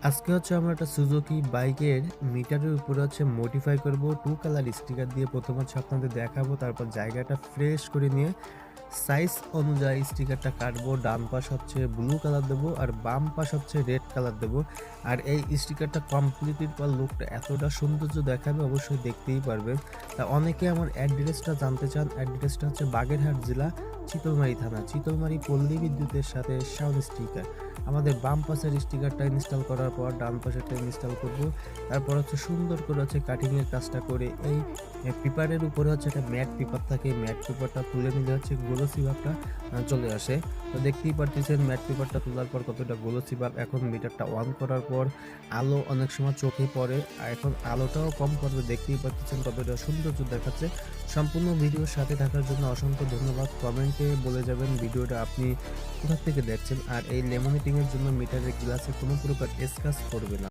আজকে আমরা একটা সুজুকি বাইকের মিটারের উপরে মডিফাই করব। 2 কালার স্টিকার দিয়ে প্রথম আপনাদের দেখাবো। তারপর জায়গাটা ফ্রেশ করে নিয়ে সাইজ অনুযায়ী স্টিকারটা কাটবো। ডান পাশ ব্লু কালার দেবো আর বাম পাশ রেড কালার দেবো। আর এই স্টিকারটা কমপ্লিটের পর লুকটা এতটা সৌন্দর্য দেখাবে, অবশ্যই দেখতেই পারবেন। তা অনেকে আমার অ্যাড্রেসটা জানতে চান। অ্যাড্রেসটা বাগেরহাট জেলা, চিতলমারী থানা, চিতলমারী পল্লী বিদ্যুতের সাথে সাউন্ড স্টিকার। আমাদের বাম পাশের স্টিকারটা ইনস্টল করার পর ডান পাশেরটা ইনস্টল করব। তারপর সুন্দর করে কাটিং এর কাজটা করে এই পেপারের উপরে একটা ম্যাট পেপার থাকে, ম্যাট পেপারটা তুলে নিলে গ্লোসি ভাবটা চলে আসে। তো দেখতেই পারতেছেন ম্যাট পেপারটা তোলার পর কতটা গ্লোসি ভাব। এখন মিটারটা অন করার পর আলো অনেক সময় চোখে পড়ে, আর এখন আলোটাও কম করবে। দেখতেই পাচ্ছেন কতটা সৌন্দর্য দেখাচ্ছে। সম্পূর্ণ ভিডিওর সাথে থাকার জন্য অসংখ্য ধন্যবাদ। কমেন্টে বলে যাবেন ভিডিওটা আপনি কোথা থেকে দেখছেন। আর এই লেমিনেটিং এর জন্য মিটারের গ্লাসে কোনো প্রকার স্ক্র্যাচ করবে না।